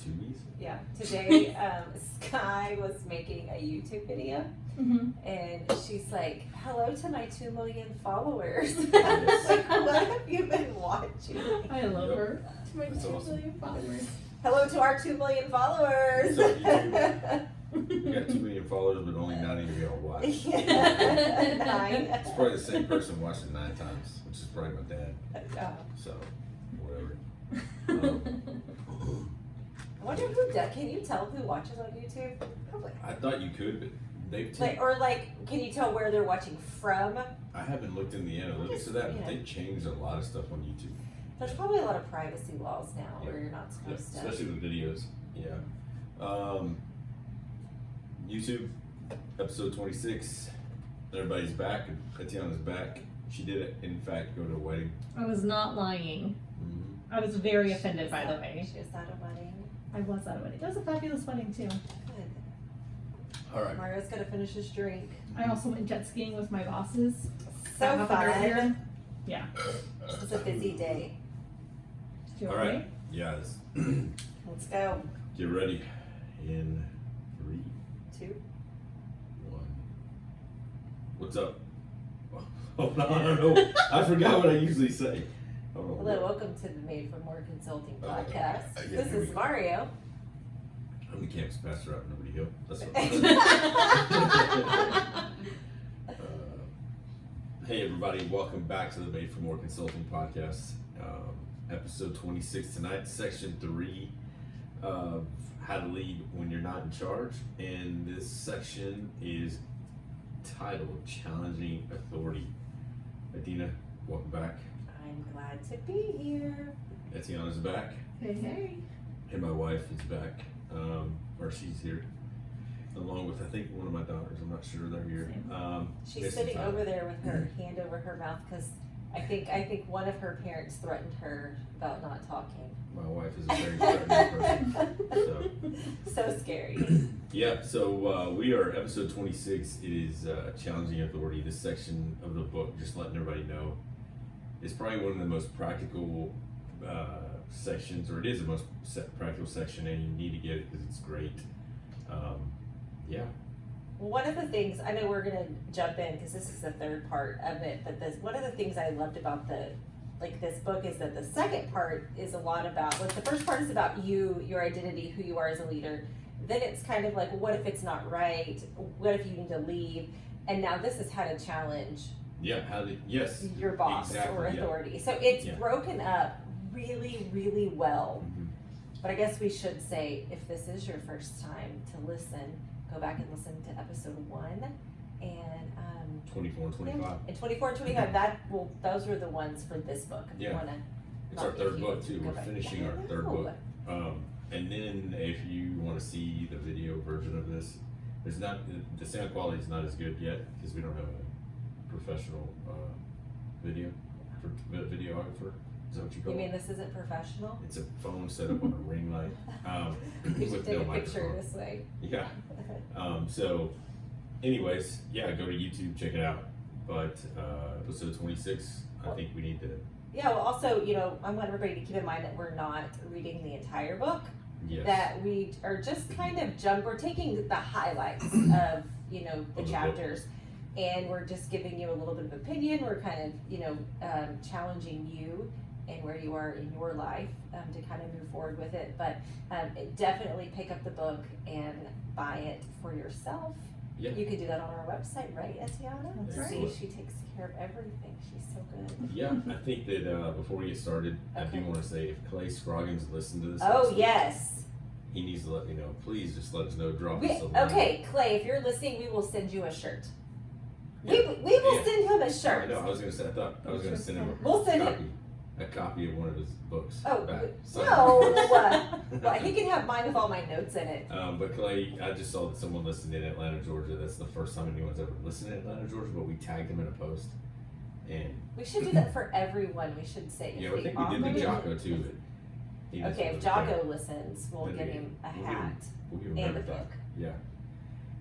Tubies? Yeah. Today, Sky was making a YouTube video, and she's like, "Hello to my 2 million followers." Like, what have you been watching? I love her. To my That's 2 awesome. million followers. Hello to our 2 million followers. What's up, YouTube? We got 2 million followers, but only 9 of you are watching. Yeah. 9. It's probably the same person watching 9 times, which is probably my dad. So, whatever. I wonder who does. Can you tell who watches on YouTube? Probably. I thought you could, but they've Can you tell where they're watching from? I haven't looked in the analytics of that, but they've changed a lot of stuff on YouTube. There's probably a lot of privacy laws now where you're not supposed to. Especially with videos. Yeah. YouTube, episode 26. Everybody's back. Tatiana's back. She did, in fact, go to a wedding. I was not lying. I was very offended, by the way. She was at a wedding. I was at a wedding. It was a fabulous wedding, too. Good. All right. Mario's gonna finish his drink. I also went jet skiing with my bosses. So That happened earlier. fun. Yeah. It was a busy day. You All okay? right. Yeah. Let's go. Get ready. In 3, 2. 1. What's up? Oh, no, I don't know. I forgot what I usually say. Hello, welcome to the Made for More Consulting podcast. Yeah, This here we is go. Mario. I'm the campus pastor out in Liberty Hill. That's what Hey everybody, welcome back to the Made for More Consulting podcast. Episode 26 tonight, section 3 of how to lead when you're not in charge. And this section is titled Challenging Authority. Adina, welcome back. I'm glad to be here. Etiana's back. Hey, hey. And my wife is back, or she's here, along with I think one of my daughters. I'm not sure they're here. She's Yes, sitting it's over there with her hand over her mouth because I think one of her parents threatened her about not talking. My wife is a very threatening person. So scary. Yeah, so we are episode 26. It is Challenging Authority. This section of the book, just letting everybody know, is probably one of the most practical sections, or it is the most practical section, and you need to get it because it's great. Yeah. Well, one of the things, I know we're going to jump in because this is the third part of it, but one of the things I loved about this book is that the second part is a lot about, the first part is about you, your identity, who you are as a leader. Then it's kind of like, what if it's not right? What if you need to leave? And now this is how to challenge Yes. your boss Exactly, or yeah. authority. So it's Yeah. broken up really, really well. But I guess we should say, if this is your first time to listen, go back and listen to episode 1 and 24 and 25. and 24 and 25. Those were the ones for this book. If you Yeah. want to. It's our third book too. go We're back. finishing Yeah, our I third know. book. And then if you want to see the video version of this, the sound quality is not as good yet because we don't have a professional videographer. Is that what you call You mean it? this isn't professional? It's a phone set up on a ring light You should with take no a picture microphone. this way. Yeah. So, anyways, yeah, go to YouTube, check it out. But episode 26, I think we need to. Yeah. Well, also, I want everybody to keep in mind that we're not reading the entire book. Yes. That we are just kind of we're taking the highlights of the chapters, and we're just giving you a little bit of opinion. We're kind of challenging you and where you are in your life to kind of move forward with it. But definitely pick up the book and buy it for yourself. Yeah. You can do that on our website, right, Etiana? That's right. See, she takes care of everything. She's so good. Yeah, I think that before we get started, I do Okay. want to say if Clay Scroggins listened to this, Oh episode, yes. he needs to let me know. Please just let us know. Drop us a line. Okay, Clay, if you're listening, we will send you a shirt. Yeah. We will Yeah. send him a I shirt. know. I was gonna say. I thought I was gonna send him We'll send it. a copy of one of his books. Oh, back. no. Well, he can have mine with all my notes in it. But Clay, I just saw that someone listened in Atlanta, Georgia. That's the first time anyone's ever listened in Atlanta, Georgia. But we tagged him in a post, and We should do that for everyone. We should say. yeah, I think we did the Jocko too. But he just Okay, if wasn't Jocko there. listens, we'll Then give we- him a we'll give him- hat We'll give him and a everything. book. Yeah.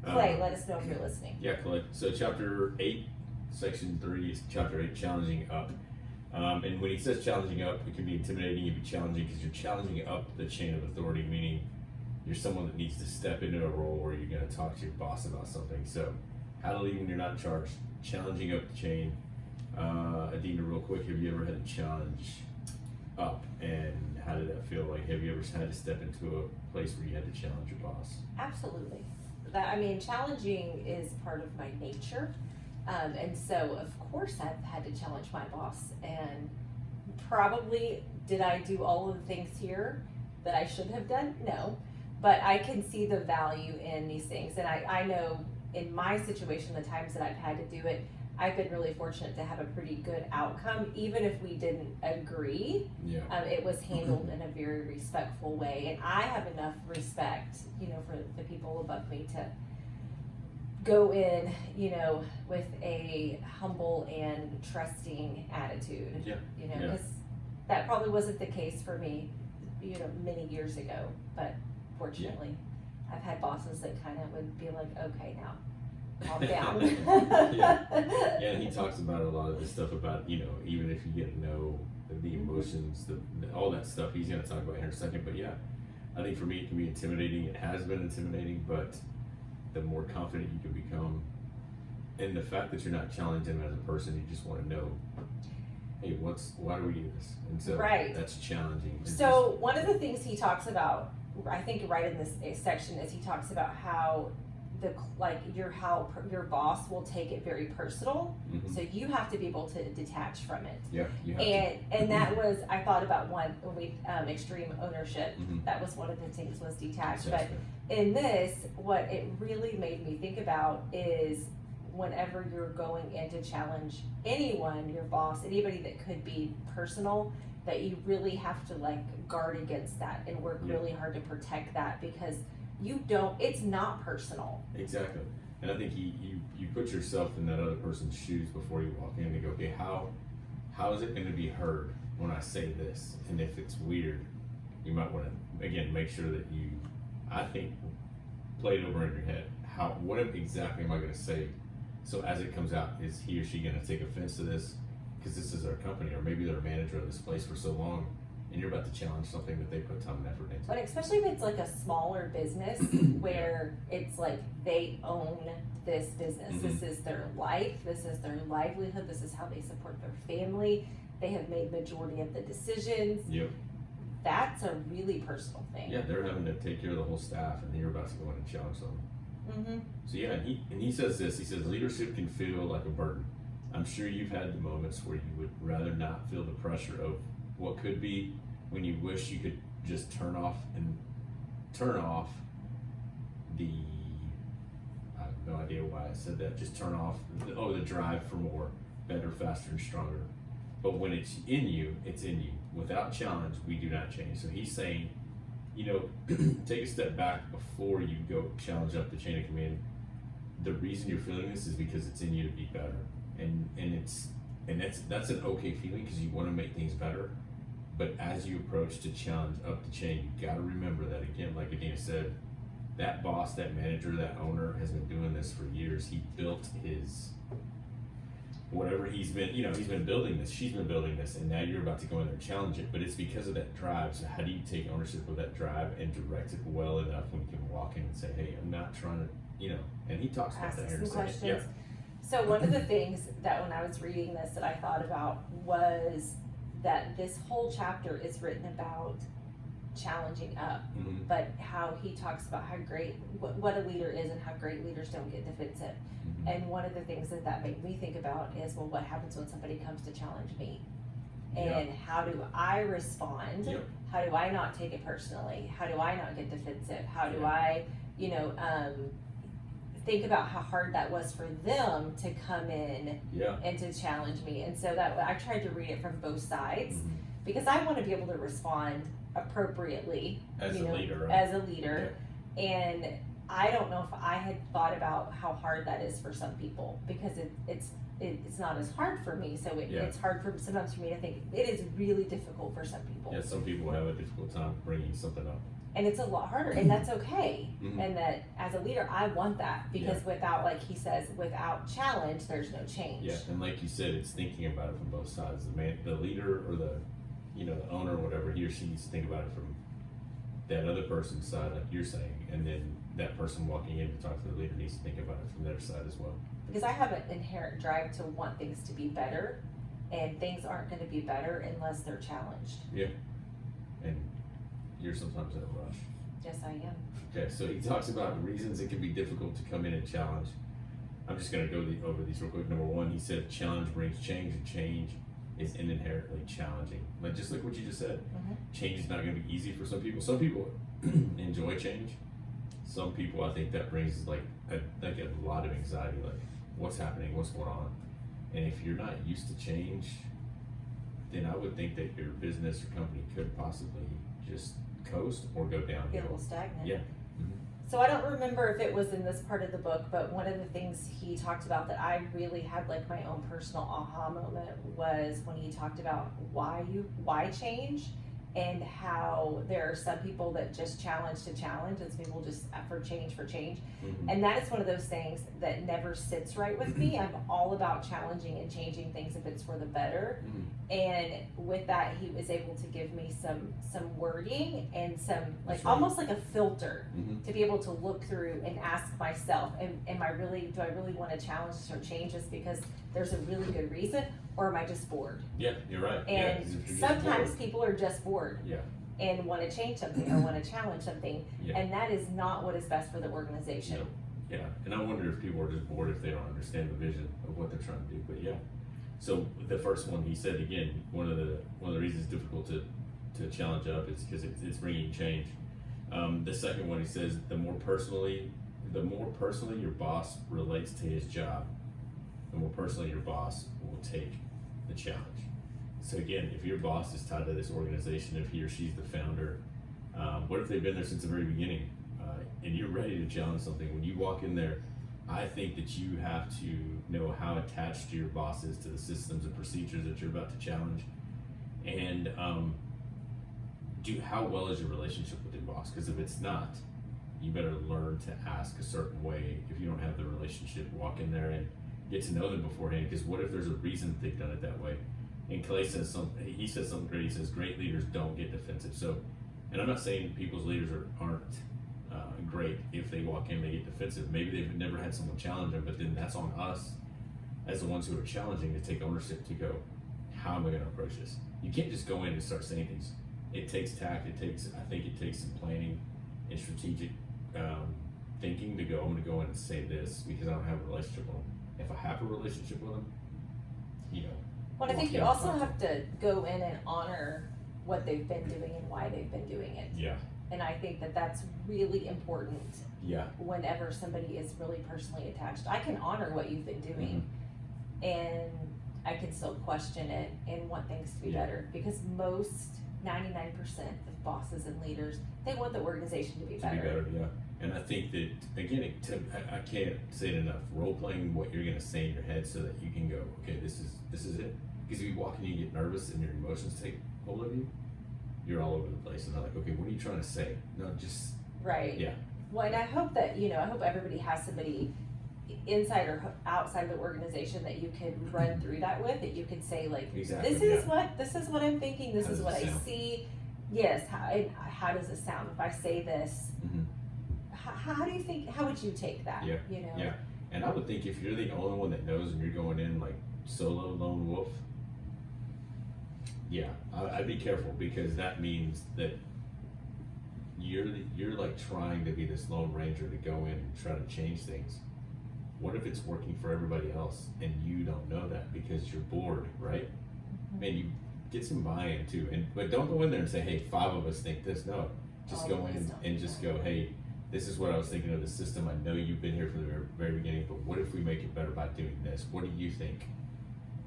Clay, let us know if you're listening. Yeah, Clay. So chapter 8, section 3 is chapter 8, challenging up. And when he says challenging up, it can be intimidating, it can be challenging because you're challenging up the chain of authority, meaning you're someone that needs to step into a role where you're going to talk to your boss about something. So, how to lead when you're not in charge, challenging up the chain. Adina, real quick, have you ever had a challenge up, and how did that feel? Like, have you ever had to step into a place where you had to challenge your boss? Absolutely. Challenging is part of my nature. And so, of course, I've had to challenge my boss. And probably, did I do all of the things here that I should have done? No. But I can see the value in these things. And I know in my situation, the times that I've had to do it, I've been really fortunate to have a pretty good outcome. Even if we didn't agree, it was handled in a very respectful way. And I have enough respect, for the people above me to go in, with a humble and trusting attitude. Because that probably wasn't the case for me, many years ago. But fortunately, I've had bosses that kind of would be like, okay, now calm down. And he talks about a lot of this stuff about, even if you get to know the emotions, all that stuff he's going to talk about here in a second. But I think for me it can be intimidating. It has been intimidating, but the more confident you can become, and the fact that you're not challenging him as a person, you just want to know, hey, why do we do this? And so that's challenging. So one of the things he talks about, I think right in this section, is he talks about how your boss will take it very personal. So you have to be able to detach from it. You have and that was, I thought about one when we extreme ownership. That was one of the things, was detached. But in this, what it really made me think about is whenever you're going in to challenge anyone, your boss, anybody that could be personal, that you really have to guard against that and work really hard to protect that, because it's not personal. Exactly. And I think you put yourself in that other person's shoes before you walk in and go, okay, how is it going to be heard when I say this? And if it's weird, you might want to, again, make sure that you, I think, play it over in your head. What exactly am I going to say? So as it comes out, is he or she going to take offense to this? Because this is our company, or maybe they're a manager of this place for so long, and you're about to challenge something that they put time and effort into. But especially if it's a smaller business where it's they own this business. This is their life. This is their livelihood. This is how they support their family. They have made majority of the decisions. That's a really personal thing. They're having to take care of the whole staff, and you're about to go in and challenge them. So and he says this. He says leadership can feel like a burden. I'm sure you've had the moments where you would rather not feel the pressure of what could be, when you wish you could just turn off the, I have no idea why I said that, just turn off the drive for more, better, faster, and stronger. But when it's in you, it's in you. Without challenge, we do not change. So he's saying, take a step back before you go challenge up the chain of command. The reason you're feeling this is because it's in you to be better. And that's an okay feeling, because you want to make things better. But as you approach to challenge up the chain, you got to remember that, again, like Adina said, that boss, that manager, that owner has been doing this for years. He built his, whatever he's been building this, she's been building this, and now you're about to go in there and challenge it. But it's because of that drive. So how do you take ownership of that drive and direct it well enough when you can walk in and say, hey, I'm not trying to, and he talks about that here in a second. So one of the things that when I was reading this that I thought about was that this whole chapter is written about challenging up, but how he talks about how great, what a leader is, and how great leaders don't get defensive. And one of the things that made me think about is, well, what happens when somebody comes to challenge me? And how do I respond? How do I not take it personally? How do I not get defensive? How do I, think about how hard that was for them to come in and to challenge me. And so that I tried to read it from both sides, because I want to be able to respond appropriately as a leader, right? As a leader. And I don't know if I had thought about how hard that is for some people, because it's not as hard for me. So it's hard sometimes for me to think it is really difficult for some people. Some people have a difficult time bringing something up. And it's a lot harder, and that's okay. Mhm. And that as a leader, I want that, because without, like he says, without challenge, there's no change. Yeah, and like you said, it's thinking about it from both sides. The leader, or the owner, or whatever, he or she needs to think about it from that other person's side, like you're saying, and then that person walking in to talk to the leader needs to think about it from their side as well. Because I have an inherent drive to want things to be better, and things aren't going to be better unless they're challenged. Yeah, and you're sometimes in a rush. Yes, I am. Okay, so he talks about reasons it can be difficult to come in and challenge. I'm just going to go over these real quick. Number one, he said challenge brings change, and change is inherently challenging. Like, just like what you just said, change is not going to be easy for some people. Some people enjoy change. Some people, I think that brings like a lot of anxiety, like what's happening, what's going on. And if you're not used to change, then I would think that your business or company could possibly just coast or go Get a downhill. little stagnant. Yeah. So I don't remember if it was in this part of the book, but one of the things he talked about that I really had like my own personal aha moment was when he talked about why change, and how there are some people that just challenge to challenge, and some people just for change. Mhm. And that is one of those things that never sits right with me. I'm all about challenging and changing things if it's for the better. Mhm. And with that, he was able to give me some wording and some like That's right. almost like a filter Mhm. to be able to look through and ask myself, do I really want to challenge or change this because there's a really good reason, or am I just bored? Yeah, you're right. Yeah, And 'cause if you're just sometimes bored- people are just bored Yeah. and want to change something or want to challenge something, Yeah. and that is not what is best for the organization. No. Yeah, and I wonder if people are just bored if they don't understand the vision of what they're trying to do. But yeah, so the first one he said again, one of the reasons it's difficult to challenge up is because it's bringing change. The second one he says the more personally your boss relates to his job, the more personally your boss will take the challenge. So again, if your boss is tied to this organization, if he or she's the founder, what if they've been there since the very beginning? And you're ready to challenge something. When you walk in there, I think that you have to know how attached your boss is to the systems and procedures that you're about to challenge, and how well is your relationship with your boss? Because if it's not, you better learn to ask a certain way. If you don't have the relationship, walk in there and get to know them beforehand. Because what if there's a reason that they've done it that way? And Clay says something. He says something great. He says great leaders don't get defensive. So, and I'm not saying people's leaders aren't great if they walk in, they get defensive. Maybe they've never had someone challenge them, but then that's on us as the ones who are challenging to take ownership to go, how am I going to approach this? You can't just go in and start saying things. It takes tact. I think it takes some planning and strategic thinking to go, I'm going to go in and say this because I don't have a relationship with them. If I have a relationship with them, Well, I think you walk in also and have to go in and honor what they've been doing and why they've been doing it. Yeah. And I think that that's really important Yeah. whenever somebody is really personally attached. I can honor what you've been doing, and I can still question it and want things to be Yeah. better, because 99% of bosses and leaders, they want the organization to be better. Yeah. And I think that, again, I can't say it enough, role playing what you're going to say in your head so that you can go, okay, this is it. Because if you walk in and you get nervous and your emotions take hold of you, you're all over the place. And they're like, okay, what are you trying to say? No, just, Right. yeah. Well, and I hope that, I hope everybody has somebody inside or outside the organization that you could run through that with, that you could say like, Exactly, this is what I'm thinking, this How is does what it I sound? see. Yes, how does it sound? If I say this, Mhm. how do you think, how would you take that? Yeah, Yeah. And I would think if you're the only one that knows and you're going in like solo lone wolf, yeah, I'd be careful, because that means that you're like trying to be this lone ranger to go in and try to change things. What if it's working for everybody else and you don't know that because you're bored, right? Man, you get some buy-in too, but don't go in there and say, hey, 5 of us think this. No, just go Always in don't and do just that. go, hey, this is what I was thinking of the system. I know you've been here from the very beginning, but what if we make it better by doing this? What do you think?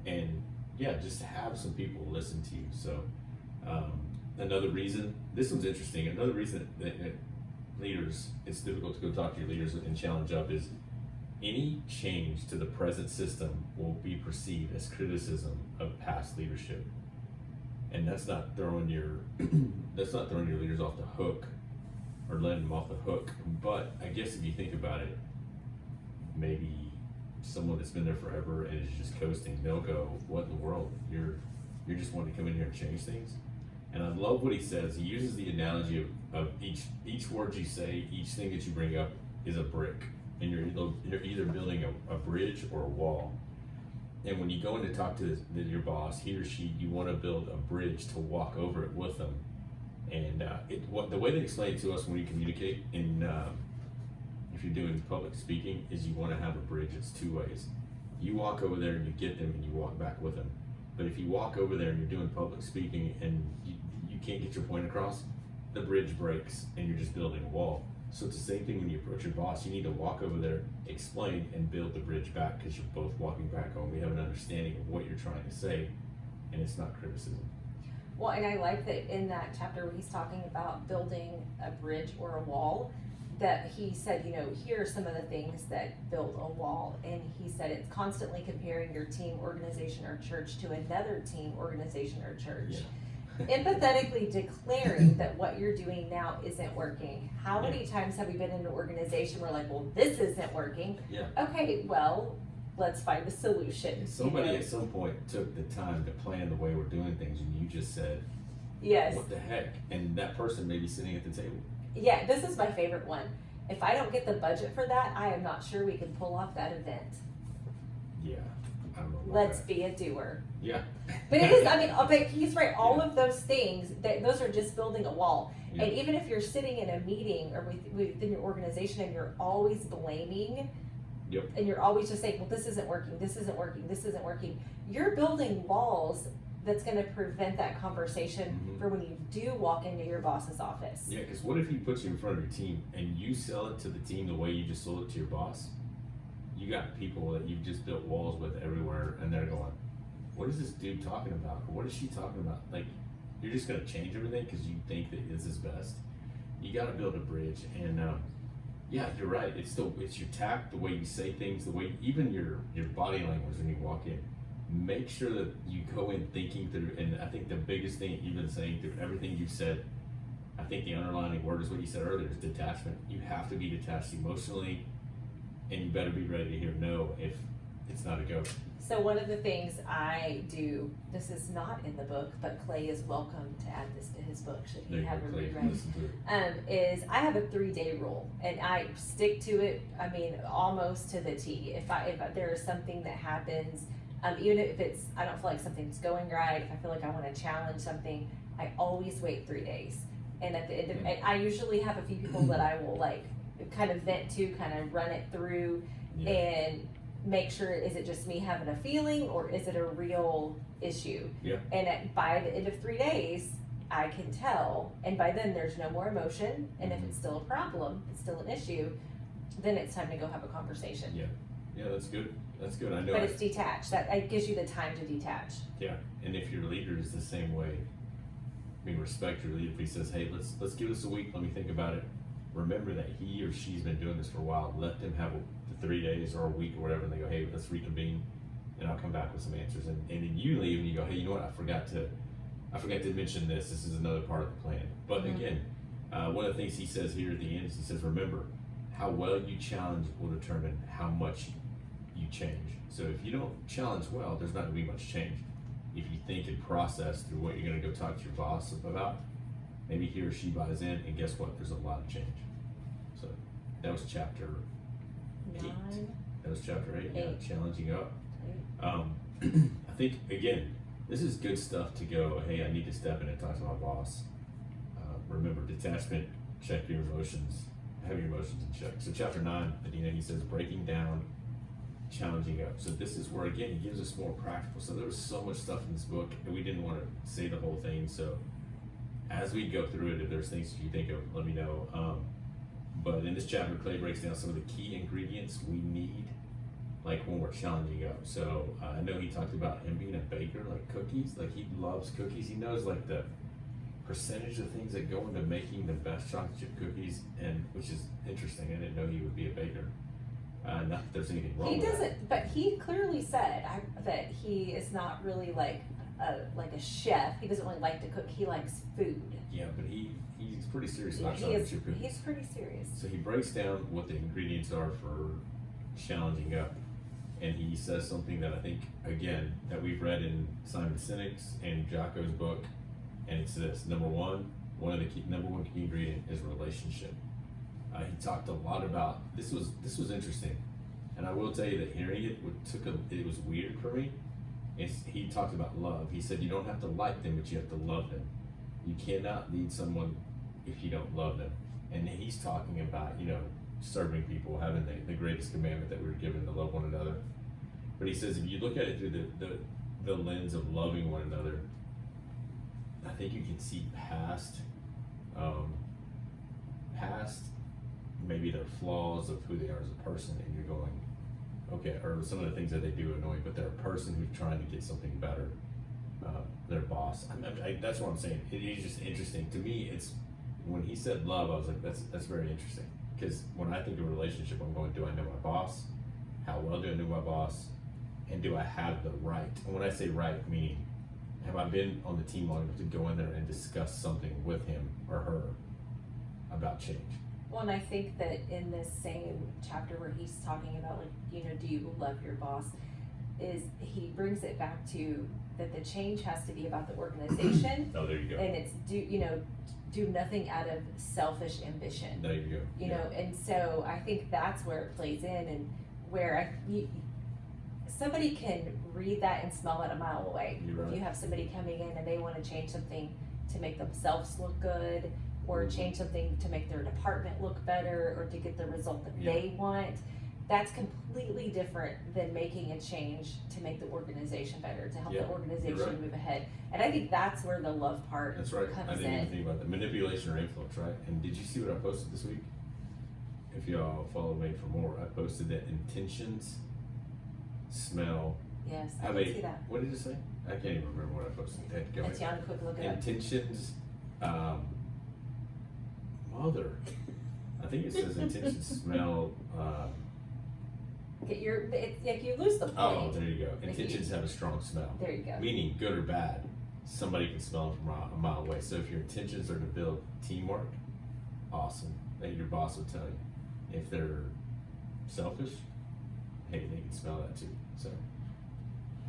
And yeah, just have some people listen to you. So another reason, this one's interesting, another reason that leaders, it's difficult to go talk to your leaders and challenge up is any change to the present system will be perceived as criticism of past leadership. And that's not throwing your leaders off the hook or letting them off the hook. But I guess if you think about it, maybe someone that's been there forever and is just coasting, they'll go, what in the world? You're just wanting to come in here and change things? And I love what he says. He uses the analogy of each word you say, each thing that you bring up is a brick. And you're either building a bridge or a wall. And when you go in to talk to your boss, he or she, you want to build a bridge to walk over it with them. And the way they explain it to us when we communicate if you're doing public speaking is you want to have a bridge. It's two ways. You walk over there and you get them and you walk back with them. But if you walk over there and you're doing public speaking and you can't get your point across, the bridge breaks and you're just building a wall. So it's the same thing when you approach your boss. You need to walk over there, explain, and build the bridge back because you're both walking back home. We have an understanding of what you're trying to say, and it's not criticism. Well, and I like that in that chapter where he's talking about building a bridge or a wall, that he said, here are some of the things that build a wall. And he said it's constantly comparing your team, organization, or church to another team, organization, or church. Yeah. Empathetically declaring that what you're doing now isn't working. How many times have we been in an organization where like, well, this isn't working? Yeah. Okay, well, let's find a solution. Somebody at some point took the time to plan the way we're doing things, and you just said, yes. what the heck? And that person may be sitting at the table. Yeah, this is my favorite one. If I don't get the budget for that, I am not sure we can pull off that event. Yeah, I don't know about Let's that. be a doer. Yeah. But it is, but he's right. All of those things, those are just building a wall. Yeah. And even if you're sitting in a meeting or within your organization and you're always blaming, Yep. and you're always just saying, well, this isn't working, this isn't working, this isn't working, you're building walls that's going to prevent that conversation for when you do walk into your boss's office. Yeah, because what if he puts you in front of your team and you sell it to the team the way you just sold it to your boss? You got people that you've just built walls with everywhere, and they're going, what is this dude talking about? What is she talking about? Like, you're just going to change everything because you think that this is best. You got to build a bridge, and yeah, you're right. It's your tact, the way you say things, the way even your body language when you walk in. Make sure that you go in thinking through, and I think the biggest thing you've been saying through everything you've said, I think the underlining word is what you said earlier, is detachment. You have to be detached emotionally, and you better be ready to hear no if it's not a go. So one of the things I do, this is not in the book, but Clay is welcome to add this to his book should he have a rewrite. Is I have a 3-day rule, and I stick to it. I mean, almost to the T. If there is something that happens, even if I don't feel like something's going right, if I feel like I want to challenge something, I always wait 3 days. And at the end of, and I usually have a few people that I will like kind of vent to, kind of run it through, and make sure, is it just me having a feeling or is it a real issue? Yeah. And by the end of 3 days, I can tell, and by then there's no more emotion, and if it's still a problem, it's still an issue, then it's time to go have a conversation. Yeah, that's good. That's good. I know. But it's detached. That gives you the time to detach. Yeah, and if your leader is the same way, I mean, respect your leader. If he says, hey, let's give this a week, let me think about it. Remember that he or she's been doing this for a while. Let them have the 3 days or a week or whatever, and they go, hey, let's reconvene, and I'll come back with some answers. And then you leave and you go, hey, you know what? I forgot to mention this. This is another part of the plan. But again, one of the things he says here at the end is he says, remember, how well you challenge will determine how much you change. So if you don't challenge well, there's not going to be much change. If you think and process through what you're going to go talk to your boss about, maybe he or she buys in, and guess what? There's a lot of change. So that was chapter 8. That was chapter 8. Yeah, challenging up. I think, again, this is good stuff to go, hey, I need to step in and talk to my boss. Remember, detachment, check your emotions, have your emotions in check. So chapter 9, Adina, he says, breaking down, challenging up. So this is where, again, he gives us more practical. So there was so much stuff in this book, and we didn't want to say the whole thing. So as we go through it, if there's things you think of, let me know. But in this chapter, Clay breaks down some of the key ingredients we need, like when we're challenging up. So I know he talked about him being a baker, like cookies. Like he loves cookies. He knows like the percentage of things that go into making the best chocolate chip cookies, and which is interesting. I didn't know he would be a baker. Not that there's anything wrong with that. He doesn't, but he clearly said that he is not really like a chef. He doesn't really like to cook. He likes food. Yeah, but he's pretty serious about championship cookies. He's pretty serious. So he breaks down what the ingredients are for challenging up, and he says something that I think, again, that we've read in Simon Sinek's and Jocko's book, and it's this: number one of the number one key ingredient is relationship. He talked a lot about this was interesting, and I will tell you that hearing it it was weird for me. He talked about love. He said you don't have to like them, but you have to love them. You cannot lead someone if you don't love them. And he's talking about, serving people, having the greatest commandment that we were given, to love one another. But he says if you look at it through the lens of loving one another, I think you can see past maybe their flaws of who they are as a person, and you're going, okay, or some of the things that they do annoying, but they're a person who's trying to get something better. Their boss. That's what I'm saying. It is just interesting to me. It's when he said love, I was like, that's very interesting. Because when I think of a relationship, I'm going, do I know my boss? How well do I know my boss? And do I have the right? And when I say right, meaning, have I been on the team long enough to go in there and discuss something with him or her about change? Well, and I think that in this same chapter where he's talking about, do you love your boss, is he brings it back to that the change has to be about the organization. Oh, there you go. And it's do nothing out of selfish ambition. There you go. You know, and so I think that's where it plays in, and where somebody can read that and smell it a mile away. You're right. If you have somebody coming in and they want to change something to make themselves look good, or change something to make their department look better, or to get the result that they want, that's completely different than making a change to make the organization better, to help the organization move ahead. And I think that's where the love part That's right. comes I didn't in. even think about that. Manipulation or influence, right? And did you see what I posted this week? If y'all follow me for more, I posted that intentions smell. Yes, I can see that. What did it say? I can't even remember what I posted. It's Yana, quick look it up. Intentions, mother. I think it says intentions smell. It's like you lose the point. Oh, there you go. Intentions have a strong smell. There you go. Meaning, good or bad, somebody can smell it from a mile away. So if your intentions are to build teamwork, awesome. Then your boss will tell you. If they're selfish, hey, they can smell that too. So,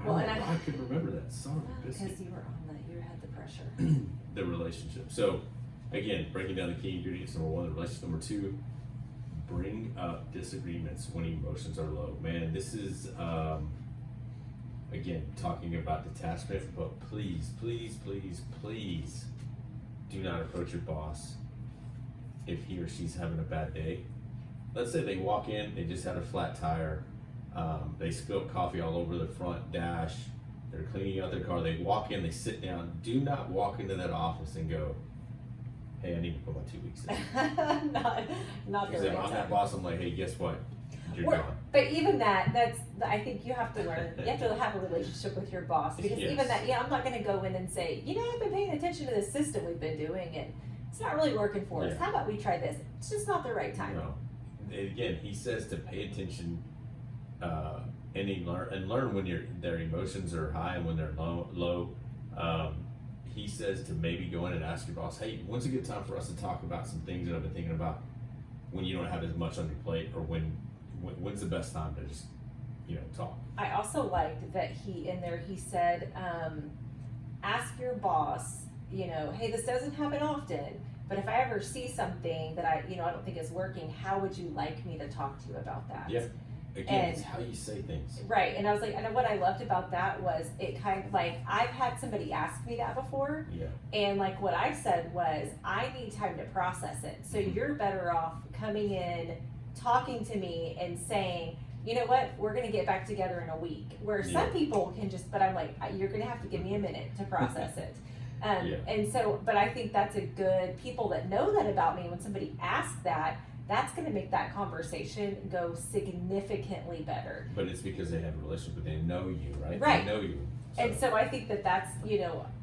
I could remember that. Son of a biscuit. Because you had the pressure. The relationship. So, again, breaking down the key ingredients. Number one, the relationship. Number two, bring up disagreements when emotions are low. Man, this is, again, talking about detachment, but please, please, please, please do not approach your boss if he or she's having a bad day. Let's say they walk in, they just had a flat tire, they spilled coffee all over the front dash, they're cleaning out their car, they walk in, they sit down. Do not walk into that office and go, hey, I need to put my 2 weeks in. not the Because if right I'm that time. boss, I'm like, hey, guess what? You're gone. But even I think you have to learn, you have to have a relationship with your boss, because Yes. even that, I'm not gonna go in and say, I've been paying attention to this system we've been doing, and it's not really working for us. Yeah. How about we try this? It's just not the right time. No. Again, he says to pay attention and learn when their emotions are high and when they're low. He says to maybe go in and ask your boss, hey, when's a good time for us to talk about some things that I've been thinking about when you don't have as much on your plate, or when's the best time to just talk. I also liked that he said, ask your boss, hey, this doesn't happen often, but if I ever see something that I don't think is working, how would you like me to talk to you about that? Yeah. Again, it's how you say things. Right, and I was like, and what I loved about that was it kind of like, I've had somebody ask me that before, Yeah. and like what I said was, I need time to process it. So you're better off coming in, talking to me, and saying, you know what, we're gonna get back together in a week. Where some people can just, but I'm like, you're gonna have to give me a minute to process it. And so, but I think that's a good, people that know that about me, when somebody asks that's gonna make that conversation go significantly better. But it's because they have a relationship, but they know you, right? Right. They know you. And so I think that's,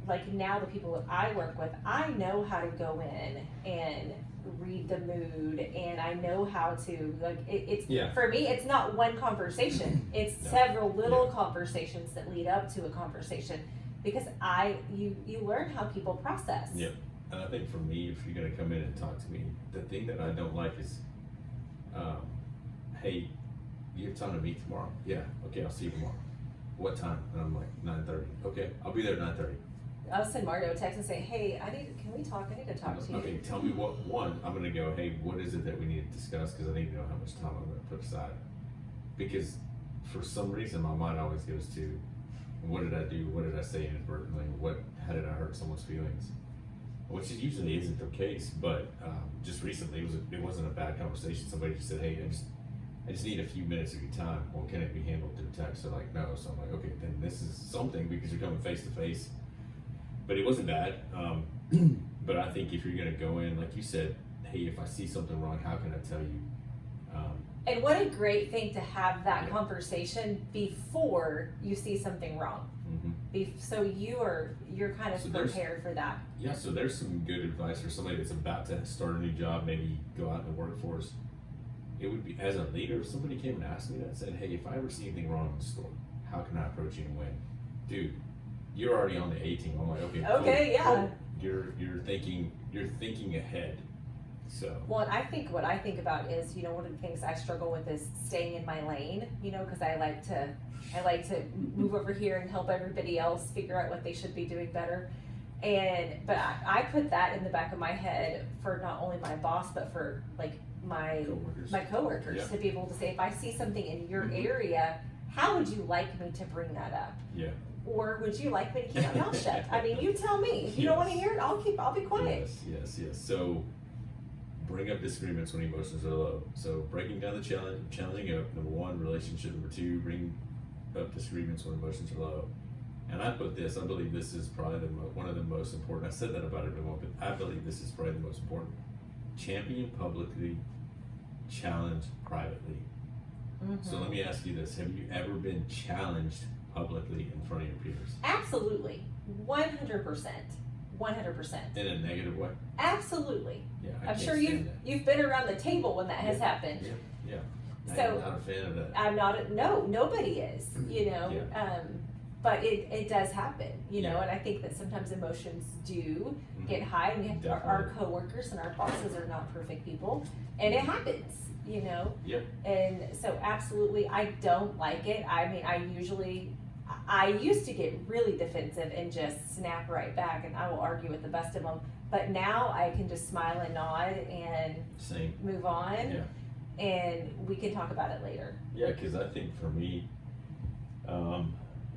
like now the people that I work with, I know how to go in and read the mood, and I know how to, it's for me, it's not one conversation. It's several little conversations that lead up to a conversation, because you learn how people process. Yeah. and I think for me, if you're gonna come in and talk to me, the thing that I don't like is, hey, you have time to meet tomorrow? Yeah, okay, I'll see you tomorrow. What time? And I'm like, 9:30. Okay, I'll be there at 9:30. I'll send Mario a text and say, hey, can we talk? I need to talk to you. Okay, tell me I'm gonna go, hey, what is it that we need to discuss? Because I need to know how much time I'm gonna put aside. Because for some reason, my mind always goes to, what did I do? What did I say inadvertently? How did I hurt someone's feelings? Which usually isn't the case, but just recently it wasn't a bad conversation. Somebody just said, hey, I just need a few minutes of your time. Well, can it be handled through text? They're like, no. So I'm like, okay, then this is something because you're coming face to face. But it wasn't bad. But I think if you're gonna go in, like you said, hey, if I see something wrong, how can I tell you? And what a great thing to have that Yeah. conversation before you see something wrong. Mm-hmm. So you're kind of So there's- prepared for that. Yeah, so there's some good advice for somebody that's about to start a new job, maybe go out in the workforce. It would be, as a leader, if somebody came and asked me that and said, hey, if I ever see anything wrong in the store, how can I approach you and win? Dude, you're already on the A team. I'm like, okay, Okay, yeah. cool. You're thinking ahead. So Well, and I think what I think about is, one of the things I struggle with is staying in my lane, because I like to move over here and help everybody else figure out what they should be doing better. But I put that in the back of my head for not only my boss, but for like my coworkers Yeah. to be able to say, if I see something in your Mhm. area, how would you like me to bring that up? yeah. Or would you like me to keep my mouth shut? I mean, you tell me. If you don't want to hear it, I'll be quiet. Yes. So bring up disagreements when emotions are low. So breaking down the challenging up, number one, relationship. Number two, bring up disagreements when emotions are low. And I believe this is probably one of the most important. I said that about everyone, but I believe this is probably the most important. Champion publicly, challenge privately. Mm-hmm. So let me ask you this: have you ever been challenged publicly in front of your peers? Absolutely. 100%. 100%. In a negative way? Absolutely. Yeah, I'm sure you've been around the table when that has happened. Yeah. So- I'm not a fan of that. I'm not, nobody is, Yeah. But it does happen, Yeah. and I think that sometimes emotions do Mhm. get high, and our Definitely. coworkers and our bosses are not perfect people, and it happens, Yep. And so absolutely, I don't like it. I mean, I used to get really defensive and just snap right back, and I will argue with the best of them. But now I can just smile and nod and Same. move on, Yeah. and we can talk about it later. Yeah, because I think for me,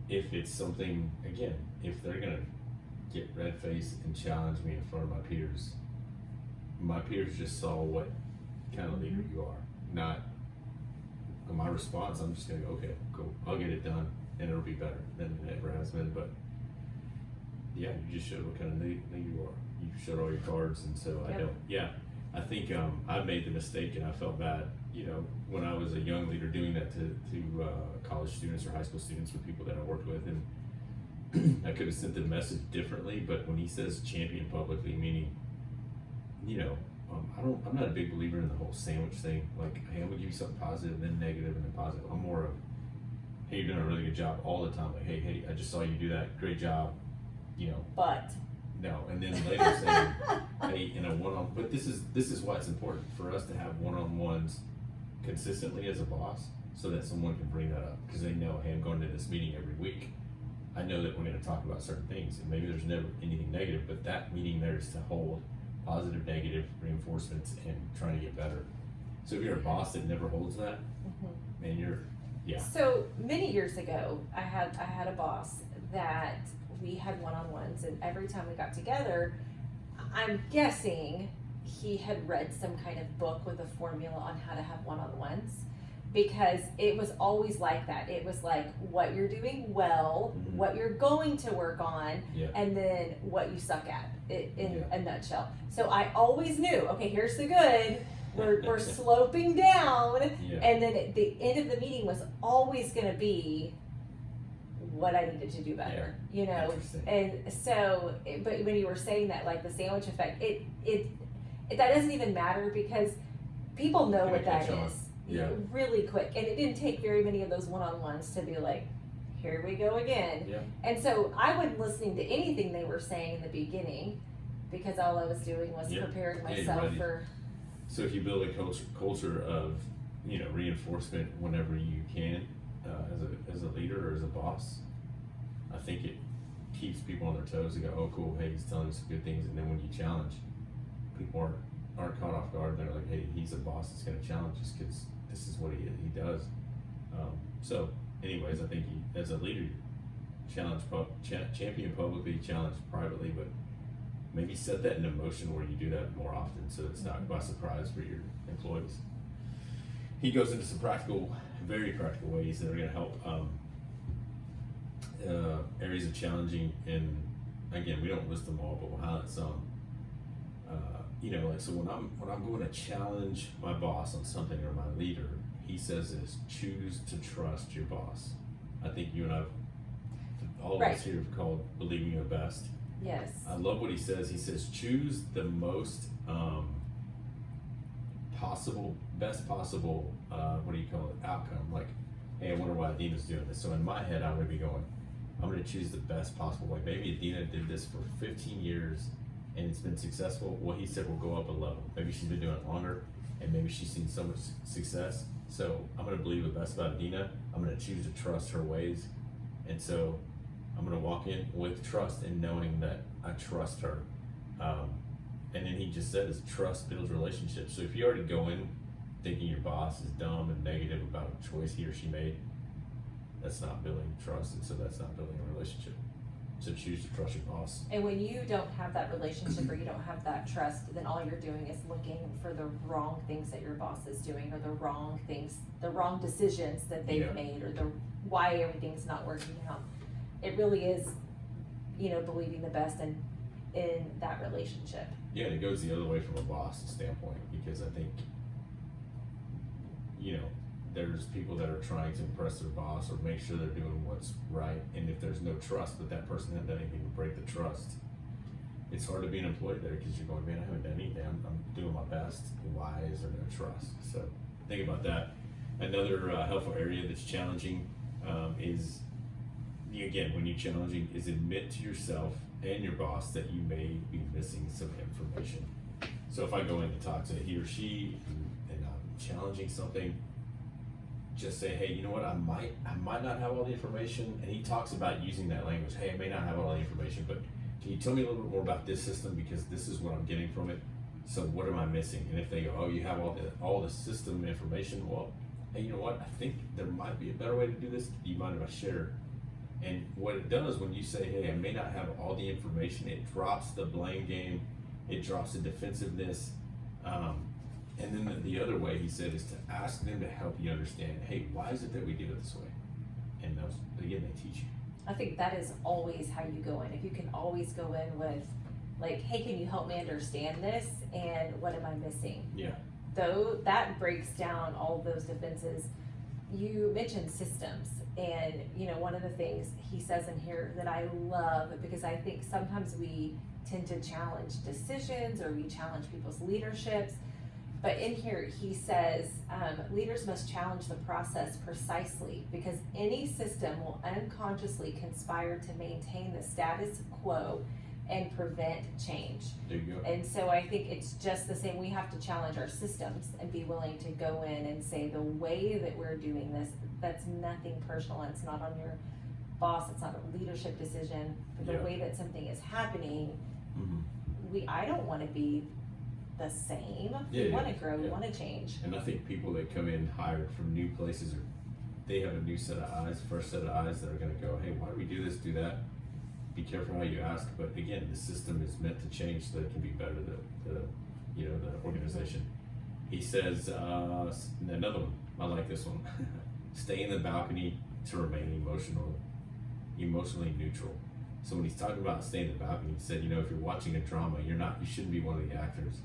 if it's something, again, if they're going to get red-faced and challenge me in front of my peers just saw what kind of leader you are. Not my response, I'm just going to go, okay, cool, I'll get it done, and it'll be better than it ever has been. But yeah, you just showed what kind of leader you are. You showed all your cards, and so Yep. I think I made the mistake, and I felt bad, when I was a young leader doing that to college students or high school students with people that I worked with, and I could have sent the message differently. But when he says champion publicly, meaning, I'm not a big believer in the whole sandwich thing. Like, hey, I'm gonna give you something positive, and then negative, and then positive. I'm more of, hey, you're doing a really good job all the time. Like, hey, I just saw you do that. Great job. But No, and then later saying, hey, in a one-on, but this is why it's important for us to have one-on-ones consistently as a boss, so that someone can bring that up, because they know, hey, I'm going to this meeting every week. I know that we're going to talk about certain things, and maybe there's never anything negative, but that meeting there is to hold positive, negative reinforcements and trying to get better. So if you're a boss that never holds that, man, yeah. So many years ago, I had a boss that we had one-on-ones, and every time we got together, I'm guessing he had read some kind of book with a formula on how to have one-on-ones, because it was always like that. It was like what you're doing well, Mhm. what you're going to work on, Yeah. and then what you suck at, in Yeah. a nutshell. So I always knew, okay, here's the good, we're sloping down, Yeah. and then at the end of the meeting was always gonna be what I needed to do better, Interesting. And so, but when you were saying that, like the sandwich effect, it that doesn't even matter, because people know Gonna what that catch on. is Yeah. really quick, and it didn't take very many of those one-on-ones to be like, here we go again. Yeah. And so I wasn't listening to anything they were saying in the beginning, because all I was doing was Yeah. preparing Yeah, you're myself ready. for. So if you build a culture of, reinforcement whenever you can, as a leader or as a boss, I think it keeps people on their toes to go, oh cool, hey, he's telling me some good things, and then when you challenge, people aren't caught off guard. They're like, hey, he's a boss that's going to challenge us because this is what he does. So anyways, I think as a leader, champion publicly, challenge privately, but maybe set that into motion where you do that more often so it's not by surprise for your employees. He goes into some very practical ways that are going to help areas of challenging, and again, we don't list them all, but we'll highlight some. So when I'm going to challenge my boss on something or my leader, he says this: choose to trust your boss. I think you and I, all of us here, have called believing the best. Yes. I love what he says. He says choose the most best possible outcome. Like, hey, I wonder why Adina's doing this. So in my head, I'm going to be going, I'm going to choose the best possible way. Maybe Adina did this for 15 years and it's been successful. Well, he said we'll go up a level. Maybe she's been doing it longer and maybe she's seen so much success. So I'm going to believe the best about Adina. I'm going to choose to trust her ways. And so I'm going to walk in with trust and knowing that I trust her. And then he just says trust builds relationships. So if you already go in thinking your boss is dumb and negative about a choice he or she made, that's not building trust, and so that's not building a relationship. So choose to trust your boss. And when you don't have that relationship or you don't have that trust, then all you're doing is looking for the wrong things that your boss is doing, or the wrong decisions that they've made, or why everything's not working out. It really is, believing the best in that relationship. Yeah, and it goes the other way from a boss standpoint, because I think, there's people that are trying to impress their boss or make sure they're doing what's right, and if there's no trust, but that person hasn't done anything to break the trust, it's hard to be an employee there because you're going, man, I haven't done anything. I'm doing my best. Why is there no trust? So think about that. Another helpful area that's challenging is, again, when you're challenging, is admit to yourself and your boss that you may be missing some information. So if I go in to talk to he or she and I'm challenging something, just say, hey, you know what, I might not have all the information. And he talks about using that language, hey, I may not have all the information, but can you tell me a little bit more about this system, because this is what I'm getting from it. So what am I missing? And if they go, oh, you have all the system information, well, hey, you know what, I think there might be a better way to do this. Do you mind if I share? And what it does when you say, hey, I may not have all the information, it drops the blame game, it drops the defensiveness. And then the other way, he said, is to ask them to help you understand, hey, why is it that we do it this way? And those, again, they teach you. I think that is always how you go in. If you can always go in with, like, hey, can you help me understand this? And what am I missing? Yeah. Though that breaks down all of those defenses. You mentioned systems, and one of the things he says in here that I love, because I think sometimes we tend to challenge decisions or we challenge people's leaderships, but in here he says leaders must challenge the process precisely, because any system will unconsciously conspire to maintain the status quo and prevent change. There you go. And so I think it's just the same. We have to challenge our systems and be willing to go in and say, the way that we're doing this, that's nothing personal. It's not on your boss. It's not a leadership decision. But the way that something is happening, I don't want to be the same. We want to grow. We want to change. And I think people that come in hired from new places, they have a new set of eyes, fresh set of eyes that are going to go, hey, why do we do this, do that? Be careful how you ask, but again, the system is meant to change so that it can be better, the organization. He says, another one, I like this one, stay in the balcony to remain emotionally neutral. So when he's talking about staying in the balcony, he said, if you're watching a drama, you shouldn't be one of the actors.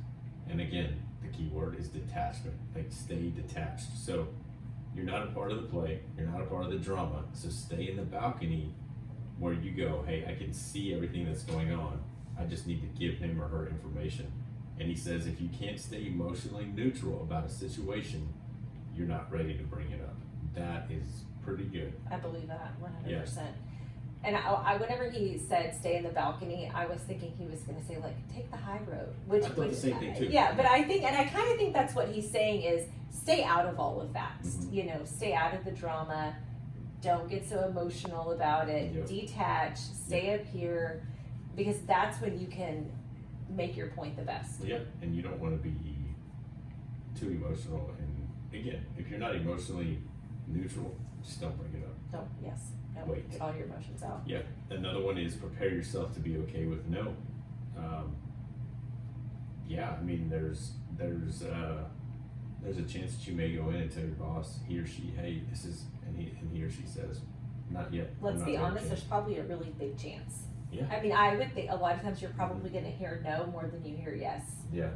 And again, the key word is detachment, like stay detached. So you're not a part of the play, you're not a part of the drama, so stay in the balcony where you go, hey, I can see everything that's going on. I just need to give him or her information. And he says, if you can't stay emotionally neutral about a situation, you're not ready to bring it up. That is pretty good. I believe that 100%. And whenever he said stay in the balcony, I was thinking he was going to say like take the high road, which I thought the same thing too. Yeah, but I kind of think that's what he's saying is stay out of all of that. Mhm. You know, stay out of the drama. Don't get so emotional about it. Yep. Detach. Stay up here, because that's when you can make your point the best. Yeah, and you don't want to be too emotional. And again, if you're not emotionally neutral, just don't bring it up. Don't. Yes. No. Wait. Get all your emotions out. Yeah. Another one is prepare yourself to be okay with no. Yeah, I mean, there's a chance that you may go in and tell your boss, he or she, hey, this is, and he or she says, not yet. Let's I'm be not ready honest. to There's change." probably a really big chance. Yeah. I mean, I would think a lot of times you're probably going to hear no more than you hear yes. Yeah,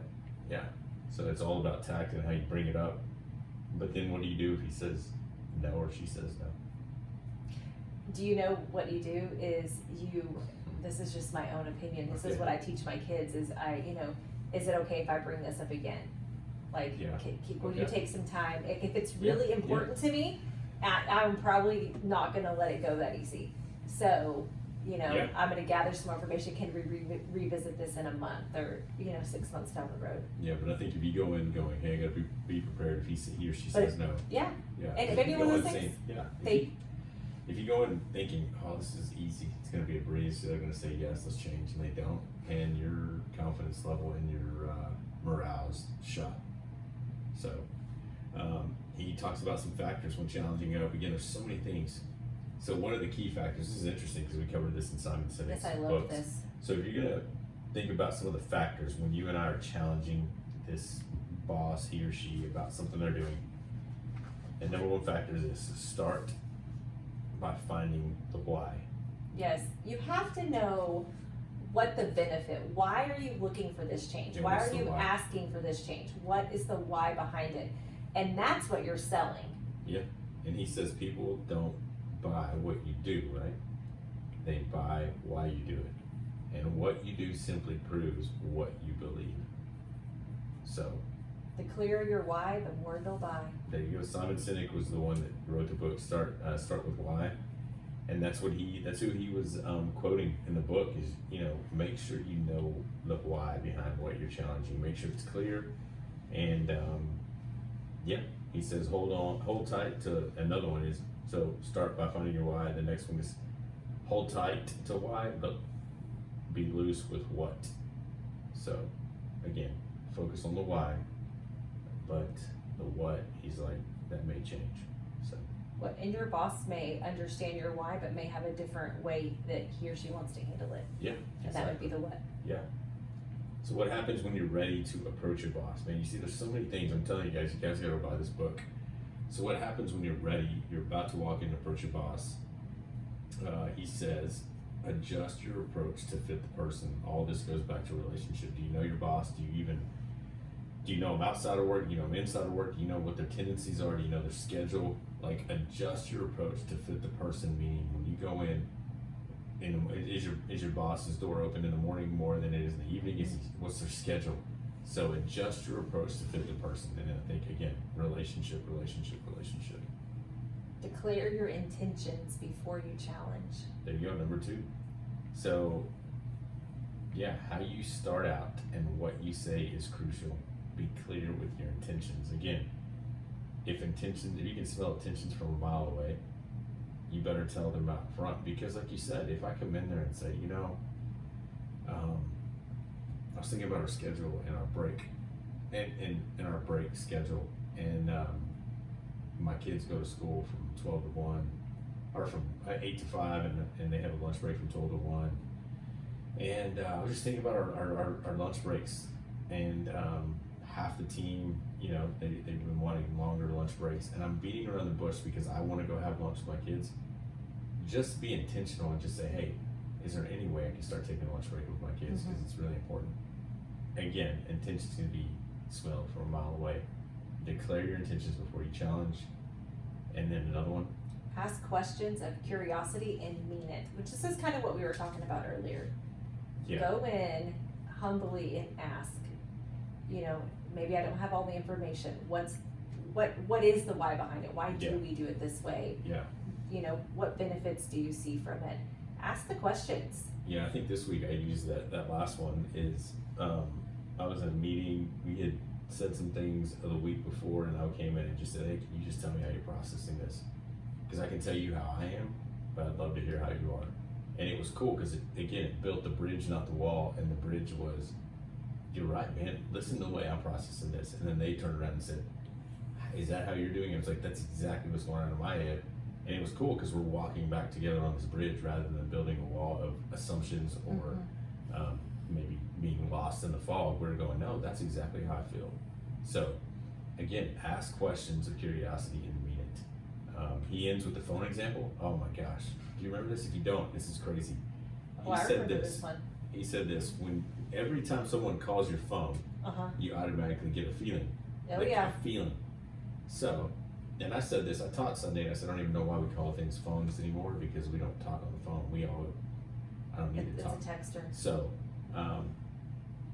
yeah. So it's all about tact and how you bring it up. But then what do you do if he says no or she says no? Do you know what you do is this is just my own opinion. This is Okay. what I teach my kids is is it okay if I bring this up again? Like, Yeah. will you Okay. take some time? If it's Yeah, really important to me, I'm probably not going to let it go that easy. So, Yeah. I'm going to gather some more information. Can we revisit this in a month or, 6 months down the road? Yeah, but I think if you go in going, hey, I gotta be prepared if he or she But says no. Yeah. Yeah. And if maybe you one go of those in things, saying- yeah. they- If you go in thinking, oh, this is easy, it's gonna be a breeze, they're gonna say yes, let's change, and they don't, and your confidence level and your morale's shot. So, he talks about some factors when challenging up. Again, there's so many things. So one of the key factors, this is interesting because we covered this in Simon Sinek's Yes, I love books. this. So if you're gonna think about some of the factors when you and I are challenging this boss, he or she, about something they're doing, and number one factor is this: start by finding the why. Yes, you have to know what the benefit, why are you looking for this change? Yeah, Why what's are the you why? asking for this change? What is the why behind it? And that's what you're selling. And he says people don't buy what you do, right? They buy why you do it. And what you do simply proves what you believe. So The clearer your why, the more they'll buy. there you go. Simon Sinek was the one that wrote the book Start with Why. And that's who he was quoting in the book is, make sure you know the why behind what you're challenging. Make sure it's clear. And he says hold tight to, another one is, so start by finding your why. The next one is hold tight to why, but be loose with what. So again, focus on the why, but the what, he's like, that may change. So And your boss may understand your why, but may have a different way that he or she wants to handle it. yeah, And that would be the what. Yeah. So what happens when you're ready to approach your boss? Man, you see, there's so many things. I'm telling you guys gotta buy this book. So what happens when you're ready? You're about to walk in and approach your boss. He says, adjust your approach to fit the person. All this goes back to a relationship. Do you know your boss? Do you know them outside of work? Do you know them inside of work? Do you know what their tendencies are? Do you know their schedule? Like, adjust your approach to fit the person. Meaning, when you go in, is your boss's door open in the morning more than it is in the evening? What's their schedule? So adjust your approach to fit the person. And I think, again, relationship. Declare your intentions before you challenge. There you go, number 2. So yeah, how you start out and what you say is crucial. Be clear with your intentions. Again, if you can smell intentions from a mile away, you better tell them out front, because like you said, if I come in there and say, I was thinking about our schedule and our break, and our break schedule, and my kids go to school from 12 to 1, or from 8 to 5, and they have a lunch break from 12 to 1. And I was just thinking about our lunch breaks, and half the team, they've been wanting longer lunch breaks, and I'm beating around the bush because I want to go have lunch with my kids. Just be intentional and just say, hey, is there any way I can start taking a lunch break with my kids, because it's really important. Again, intention's going to be smelled from a mile away. Declare your intentions before you challenge. And then another one, Ask questions of curiosity and mean it, which this is kind of what we were talking about earlier. yeah, Go in humbly and ask. Maybe I don't have all the information. What is the why behind it? Why do Yeah. we do it this way? yeah, What benefits do you see from it? Ask the questions. Yeah, I think this week I used that last one is, I was in a meeting, we had said some things the week before, and I came in and just said, hey, can you just tell me how you're processing this? Because I can tell you how I am, but I'd love to hear how you are. And it was cool because, it built the bridge, not the wall, and the bridge was, you're right, man, listen to the way I'm processing this. And then they turned around and said, is that how you're doing it? I was like, that's exactly what's going on in my head. And it was cool because we're walking back together on this bridge rather than building a wall of assumptions or maybe being lost in the fog. We're going, no, that's exactly how I feel. So again, ask questions of curiosity and mean it. He ends with the phone example. Oh my gosh. Do you remember this? If you don't, this is crazy. Oh, I remember this one. He said this, when every time someone calls your phone, you automatically get a feeling. Oh, like yeah. a feeling. So, and I said this, I taught Sunday, and I said, I don't even know why we call things phones anymore because we don't talk on the phone. I don't need to talk. It's a texter. So,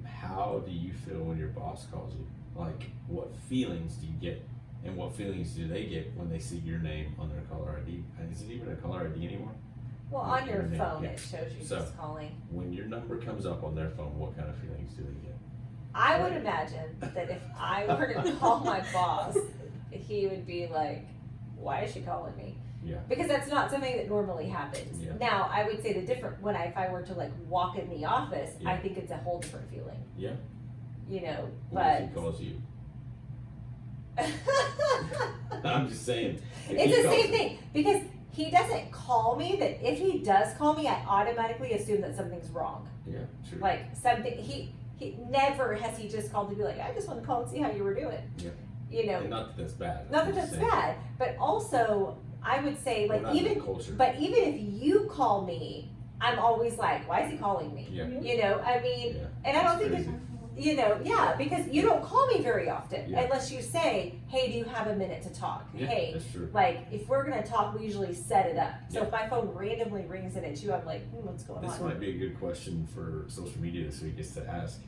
how do you feel when your boss calls you? Like, what feelings do you get? And what feelings do they get when they see your name on their caller ID? Is it even a caller ID anymore? Well, on your name, phone, yeah. it shows you So, who's calling. When your number comes up on their phone, what kind of feelings do they get? I would imagine that if I were to call my boss, he would be like, why is she calling me? Yeah. Because that's not something that normally happens. Yeah. Now, I would say the different, if I were to like walk in the office, Yeah. I think it's a whole different feeling. Yeah. You know, What but. if he calls you? I'm just saying. It's the same thing because he doesn't call me. That if he does call me, I automatically assume that something's wrong. Yeah, sure. Like something he never has he just called to be like, I just want to call and see how you were doing. Yeah. You know, And not that that's bad. not that I'm that's just saying. bad, but also I would say We're like not in even the culture. but even if you call me, I'm always like, why is he calling me? Yeah. You know, I mean, Yeah. and I don't That's think crazy. it's, you know, yeah, because you don't call me very often Yeah. unless you say, hey, do you have a minute to talk? Yeah, Hey, that's true. like if we're gonna talk, we usually set it up. So Yeah. if my phone randomly rings and it's you, I'm like, what's going This on? might be a good question for social media this week is to ask,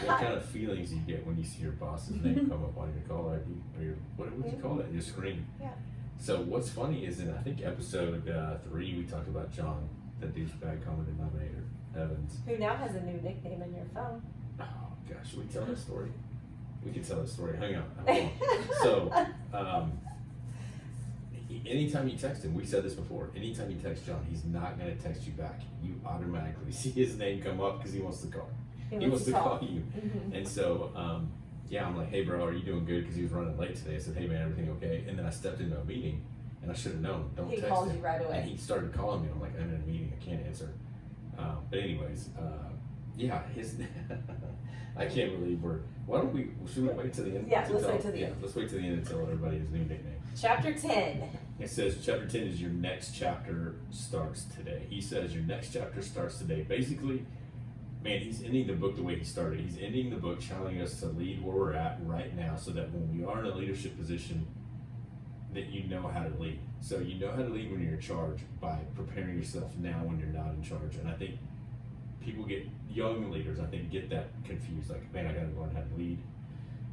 what kind of feelings do you get when you see your boss's name come up on your caller ID or your, what would you call it, your screen? Yeah. So what's funny is in, I think episode 3, we talked about John, the douchebag common denominator, Evans. Who now has a new nickname in your phone? Oh gosh, should we tell that story? We can tell that story. Hang on. Hold on. So, anytime you text him, we said this before, anytime you text John, he's not going to text you back. You automatically see his name come up because he wants to call. He wants to call you. Mhm. And so, I'm like, hey bro, are you doing good? Because he was running late today. I said, hey man, everything okay? And then I stepped into a meeting and I should have known, don't He text called him. you right away. And he started calling me. I'm like, I'm in a meeting, I can't answer. But anyways, his, I can't believe should we wait to the end? Yeah, let's wait till the end. Let's wait to the end and tell everybody his new nickname. Chapter 10. It says chapter 10 is your next chapter starts today. He says your next chapter starts today. Basically, man, he's ending the book the way he started. He's ending the book telling us to lead where we're at right now so that when we are in a leadership position, that you know how to lead. So you know how to lead when you're in charge by preparing yourself now when you're not in charge. And I think young leaders, I think, get that confused. Like, man, I gotta learn how to lead.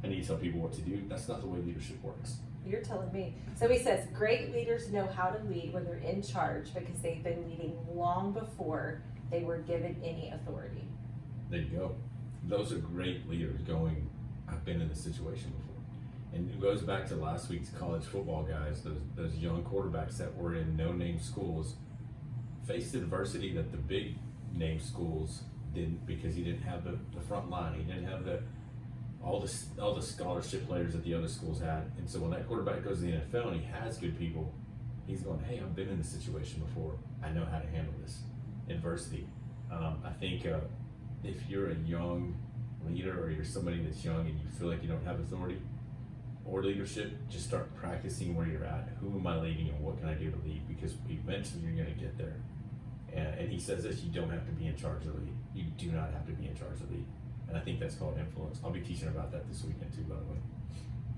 I need to tell people what to do. That's not the way leadership works. You're telling me. So he says, great leaders know how to lead when they're in charge because they've been leading long before they were given any authority. There you go. Those are great leaders going, I've been in this situation before. And it goes back to last week's college football guys, those young quarterbacks that were in no-name schools faced adversity that the big name schools didn't, because he didn't have the front line. He didn't have all the scholarship players that the other schools had. And so when that quarterback goes to the NFL and he has good people, he's going, hey, I've been in this situation before. I know how to handle this adversity. I think if you're a young leader or you're somebody that's young and you feel like you don't have authority or leadership, just start practicing where you're at. Who am I leading and what can I do to lead? Because eventually you're going to get there. And he says this, you don't have to be in charge of the lead. You do not have to be in charge of the lead. And I think that's called influence. I'll be teaching about that this weekend too, by the way.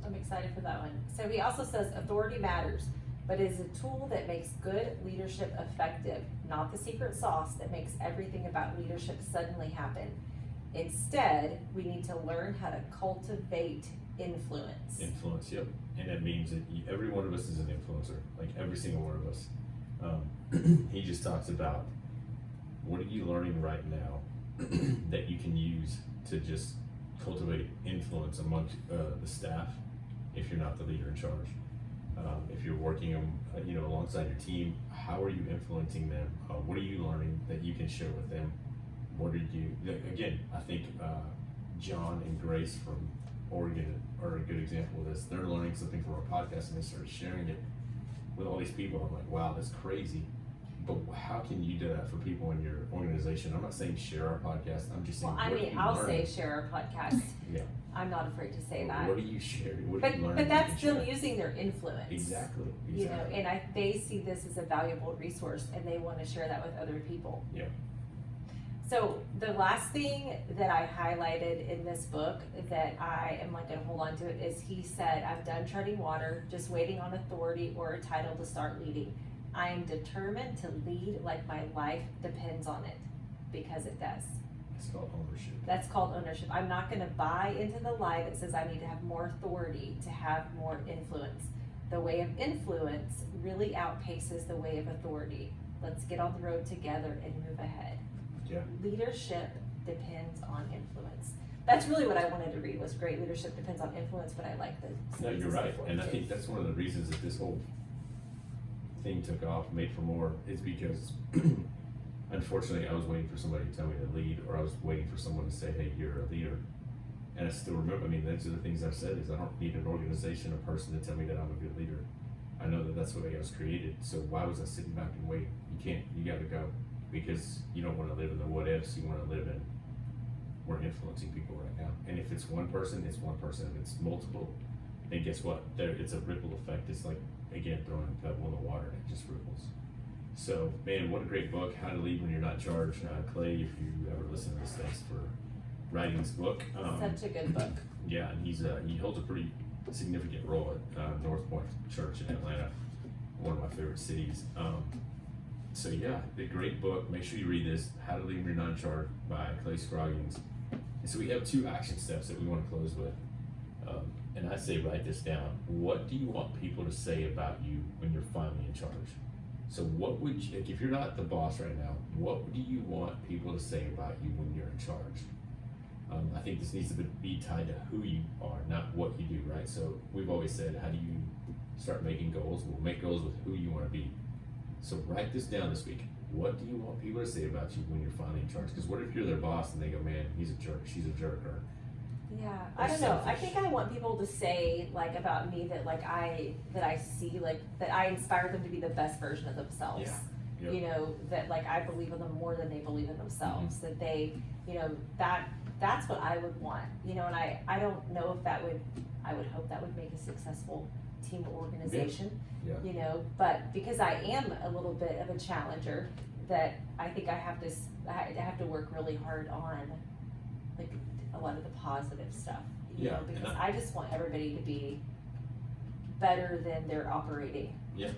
I'm excited for that one. So he also says authority matters, but is a tool that makes good leadership effective, not the secret sauce that makes everything about leadership suddenly happen. Instead, we need to learn how to cultivate influence. Influence, yep. And that means that every one of us is an influencer, like every single one of us. He just talks about what are you learning right now that you can use to just cultivate influence amongst the staff if you're not the leader in charge? If you're working alongside your team, how are you influencing them? What are you learning that you can share with them? What are you, again, I think John and Grace from Oregon are a good example of this. They're learning something from our podcast and they started sharing it with all these people. I'm like, wow, that's crazy. But how can you do that for people in your organization? I'm not saying share our podcast. I'm just saying, I'll say share our podcast. Yeah. I'm not afraid to say that. What do you share? What But do you learn? but that's them using their influence. Exactly. You know, and they see this as a valuable resource and they want to share that with other people. Yeah. So the last thing that I highlighted in this book that I am like gonna hold on to it is he said, I'm done treading water, just waiting on authority or a title to start leading. I am determined to lead like my life depends on it, because it does. It's called ownership. That's called ownership. I'm not gonna buy into the lie that says I need to have more authority to have more influence. The way of influence really outpaces the way of authority. Let's get on the road together and move ahead. Yeah. Leadership depends on influence. That's really what I wanted to read, was great leadership depends on influence, but I like the. No, you're right. And I think that's one of the reasons that this whole thing took off, Made for More, is because unfortunately I was waiting for somebody to tell me to lead, or I was waiting for someone to say, hey, you're a leader. And I still remember, those are the things I've said, is I don't need an organization, a person to tell me that I'm a good leader. I know that that's the way I was created, so why was I sitting back and waiting? You gotta go, because you don't wanna live in the what ifs, you wanna live in, we're influencing people right now. And if it's one person, it's one person. If it's multiple, then guess what? It's a ripple effect. It's like, again, throwing a pebble in the water and it just ripples. So, man, what a great book, How to Lead When You're Not Charged. Clay, if you ever listen to this, thanks for writing this book. Such a good book. Yeah, and he holds a pretty significant role at North Point Church in Atlanta, one of my favorite cities. So yeah, a great book. Make sure you read this, How to Lead When You're Not Charged by Clay Scroggins. And so we have 2 action steps that we want to close with. And I say write this down. What do you want people to say about you when you're finally in charge? So what would you, like, if you're not the boss right now, what do you want people to say about you when you're in charge? I think this needs to be tied to who you are, not what you do, right? So we've always said, how do you start making goals? We'll make goals with who you want to be. So write this down this week. What do you want people to say about you when you're finally in charge? Because what if you're their boss and they go, man, he's a jerk, she's a jerk, or yeah, I don't know. I think I want people to say like about me that I see like that I inspire them to be the best version of themselves. Yeah. Yep. You know, that like I believe in them more than they believe in themselves. Mm-hmm. That they, you know, that's what I would want. You know, and I don't know if I would hope that would make a successful team or organization. Yeah. You know, but because I am a little bit of a challenger, that I think I have to work really hard on like a lot of the positive stuff, you know, because I just want everybody to be better than they're operating. Yeah,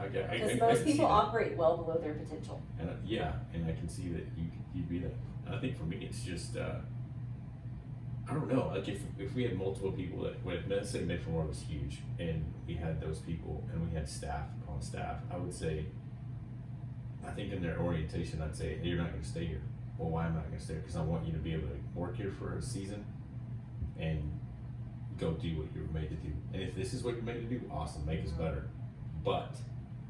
I get. Because most people operate well below their potential. And and I can see that you'd be that. And I think for me, it's just I don't know. Like if we had multiple people let's say Made for More was huge, and we had those people, and we had staff on staff, I would say, I think in their orientation, I'd say, hey, you're not going to stay here. Well, why am I not going to stay here? Because I want you to be able to work here for a season and go do what you're made to do. And if this is what you're made to do, awesome, make us better. But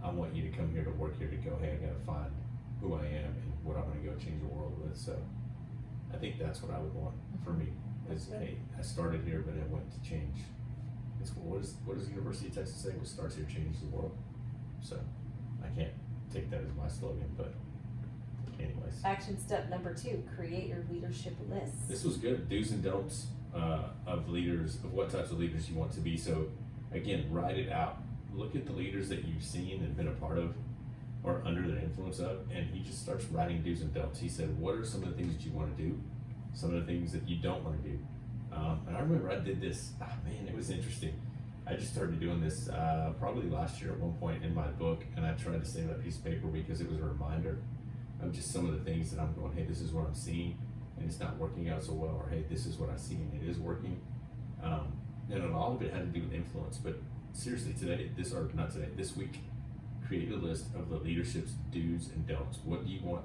I want you to come here to work here to go, hey, I got to find who I am and what I'm going to go change the world with. So I think that's what I would want for me. Is, hey, I started here, but I went to change. It's what does the University of Texas say? What starts here changes the world. So I can't take that as my slogan, but anyways. Action step number 2, create your leadership list. This was good. Do's and don'ts of leaders, of what types of leaders you want to be. So again, write it out. Look at the leaders that you've seen and been a part of or under their influence of, and he just starts writing do's and don'ts. He said, what are some of the things that you want to do? Some of the things that you don't want to do. And I remember I did this, man, it was interesting. I just started doing this probably last year at one point in my book, and I tried to save that piece of paper because it was a reminder of just some of the things that I'm going, hey, this is what I'm seeing, and it's not working out so well, or hey, this is what I see and it is working. And a lot of it had to do with influence, but seriously, this week, create a list of the leadership's do's and don'ts. What do you want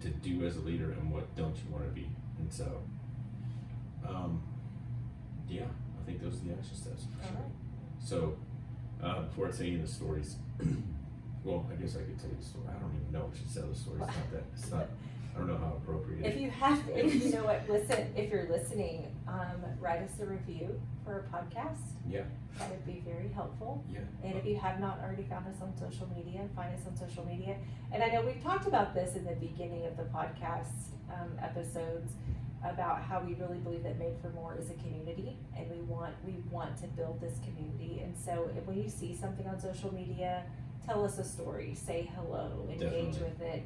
to do as a leader and what don't you want to be. And so, yeah, I think those are the action steps for sure. Alright. So, before I tell you the stories, well, I guess I could tell you the story. I don't even know if I should tell the story. It's not, I don't know how appropriate it If is. you have, if you know what, listen, if you're listening, write us a review for a podcast. Yeah, That would be very helpful. yeah. And if you have not already found us on social media, find us on social media. And I know we've talked about this in the beginning of the podcast episodes about how we really believe that Made for More is a community, and we want to build this community. And so if, when you see something on social media, tell us a story, say hello, engage Definitely. with it.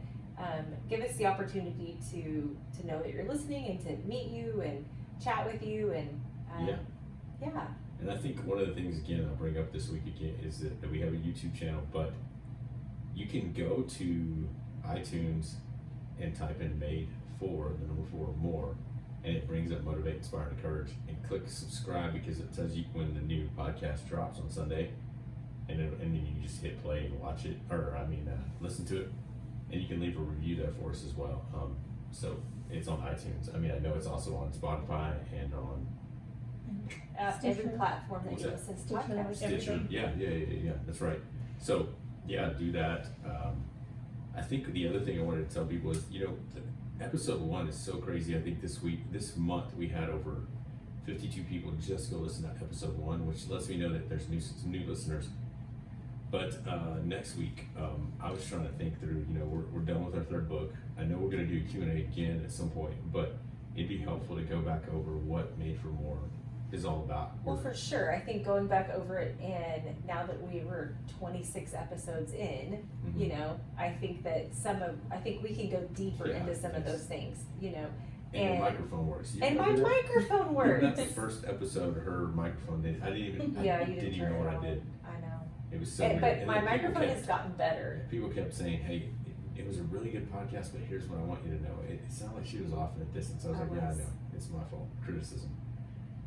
Give us the opportunity to know that you're listening and to meet you and chat with you and yeah. And I think one of the things, again, I'll bring up this week again, is that we have a YouTube channel, but you can go to iTunes and type in Made for, the number 4 more, and it brings up Motivate, Inspire, and Encourage, and click subscribe, because it tells you when the new podcast drops on Sunday, and then you just hit play and watch it, or listen to it, and you can leave a review there for us as well. So it's on iTunes. I know it's also on Spotify and on Every Stitcher. platform that What's you that? listen to Stitcher. podcasts. Stitcher. Everything. Yeah, that's right. So yeah, do that. I think the other thing I wanted to tell people is, episode 1 is so crazy. I think this month we had over 52 people just go listen to episode 1, which lets me know that there's some new listeners. But next week, I was trying to think through, we're done with our 3rd book. I know we're going to do a Q&A again at some point, but it'd be helpful to go back over what Made for More is all about. Well, for sure. I think going back over it, and now that we were 26 episodes in, Mhm. I think that I think we can go deeper Yeah, into some of yes. those things, And your and- microphone works. You and my remember that? microphone Remember works. that first episode, her microphone did. I didn't even. Yeah, I you didn't didn't even turn know it what on. I did. I know. It was so And- weird. but And my then people microphone kept- has gotten better. People kept saying, "Hey, it was a really good podcast, but here's what I want you to know." It sounded like she was off in a distance. I was I like, "Yeah, I was. know. It's my fault. Criticism.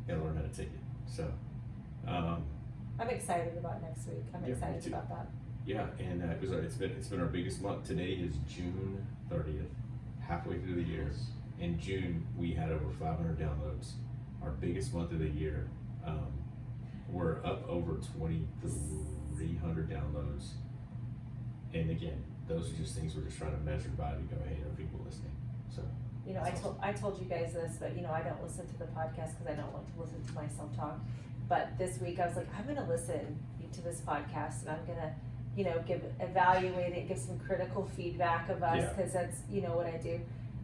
Gotta learn how to take it." So, I'm excited about next week. I'm Yeah, me excited too. about that. yeah, and it's been our biggest month. Today is June 30th, halfway through the year. In June, we had over 500 downloads. Our biggest month of the year. We're up over 2,300 downloads. And again, those are just things we're just trying to measure by to go, hey, are people listening? So, I told you guys this, but I don't listen to the podcast because I don't want to listen to myself talk. But this week I was like, I'm gonna listen to this podcast, and I'm gonna, evaluate it, give some critical feedback of us, Yeah. because that's, what I do.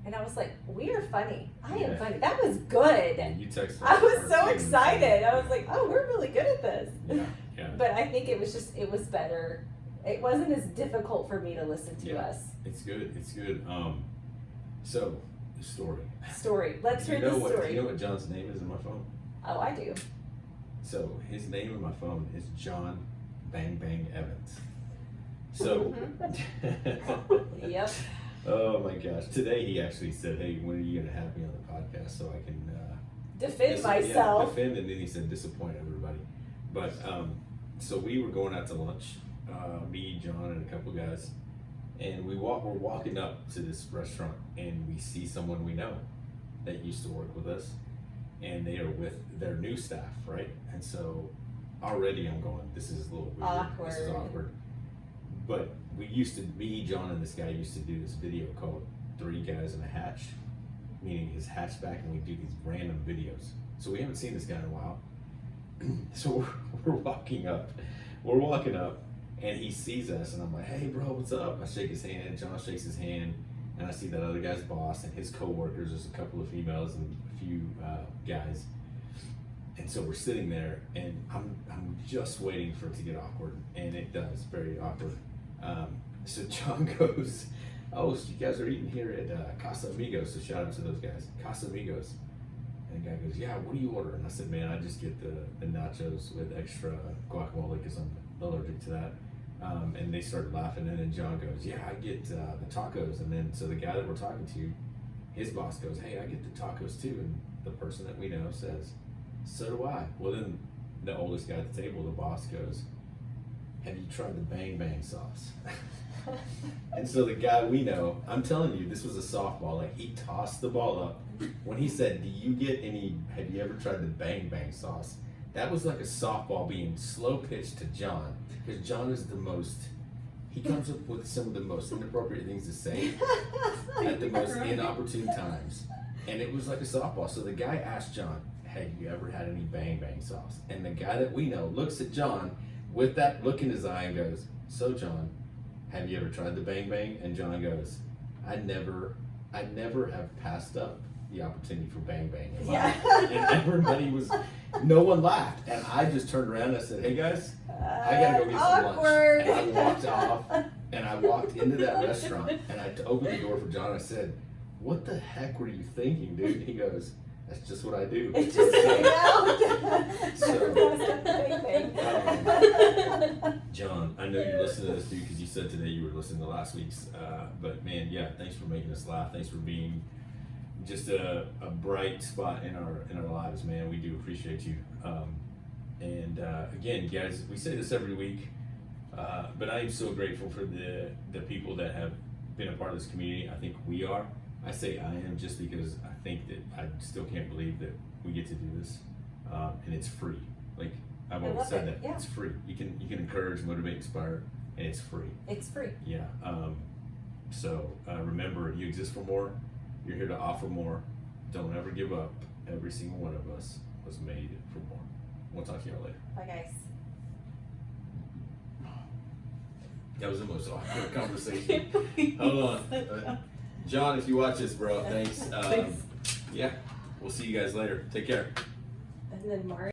And I was like, we are funny. I am Yeah. funny. That was good. you texted. I was our so team excited. saying- I was like, oh, we're really good at this. Yeah. But I think it was better. It wasn't as difficult for me to listen to Yeah. us. It's good. So the story. Story. Let's Do you hear know the what? story. Do you know what John's name is in my phone? Oh, I do. So his name in my phone is John Bang Bang Evans. So. Yep. Oh my gosh! Today he actually said, "Hey, when are you gonna have me on the podcast so I can Defend myself. defend?" And then he said, "Disappoint everybody." But so we were going out to lunch, me, John, and a couple guys, and we're walking up to this restaurant, and we see someone we know that used to work with us, and they are with their new staff, right? And so already I'm going, this is a little weird. This is Awkward. awkward. But me, John, and this guy used to do this video called 3 Guys in a Hatch, meaning his hatchback, and we do these random videos. So we haven't seen this guy in a while. So we're walking up, and he sees us, and I'm like, "Hey, bro, what's up?" I shake his hand, John shakes his hand, and I see that other guy's boss and his co-workers. There's a couple of females and a few guys. And so we're sitting there, and I'm just waiting for it to get awkward, and it does, very awkward. So John goes, "Oh, so you guys are eating here at Casa Amigos," so shout out to those guys, Casa Amigos. And the guy goes, "Yeah, what do you order?" And I said, "Man, I just get the nachos with extra guacamole because I'm allergic to that." And they started laughing, and then John goes, "Yeah, I get the tacos." And then so the guy that we're talking to, his boss goes, "Hey, I get the tacos too." And the person that we know says, "So do I." Well, then the oldest guy at the table, the boss, goes, have you tried the bang bang sauce? And so the guy we know, I'm telling you, this was a softball. Like, he tossed the ball up. When he said, have you ever tried the bang bang sauce? That was like a softball being slow pitched to John. Because John is he comes up with some of the most inappropriate things to say at the most inopportune times. And it was like a softball. So the guy asked John, have you ever had any bang bang sauce? And the guy that we know looks at John with that look in his eye and goes, so John, have you ever tried the bang bang? And John goes, I never have passed up the opportunity for bang bang in life. And no one laughed. And I just turned around and I said, hey guys, I gotta go get some Awkward. lunch. And I walked off and I walked into that restaurant and I opened the door for John. I said, what the heck were you thinking, dude? And he goes, that's just what I do. It just came out. John, I know you're listening to this, dude, because you said today you were listening to last week's. But man, yeah, thanks for making us laugh. Thanks for being just a bright spot in our lives, man. We do appreciate you. Again, guys, we say this every week, but I am so grateful for the people that have been a part of this community. I think we are. I say I am just because I think that I still can't believe that we get to do this, and it's free. Like I've always said that it's free. You can encourage, motivate, inspire, and it's free. It's free. Yeah. So remember, you exist for more. You're here to offer more. Don't ever give up. Every single one of us was made for more. We'll talk to y'all later. Bye, guys. That was the most awkward conversation. Hold on. John, if you watch this, bro, thanks. Thanks. Yeah, we'll see you guys later. Take care. And then Mario.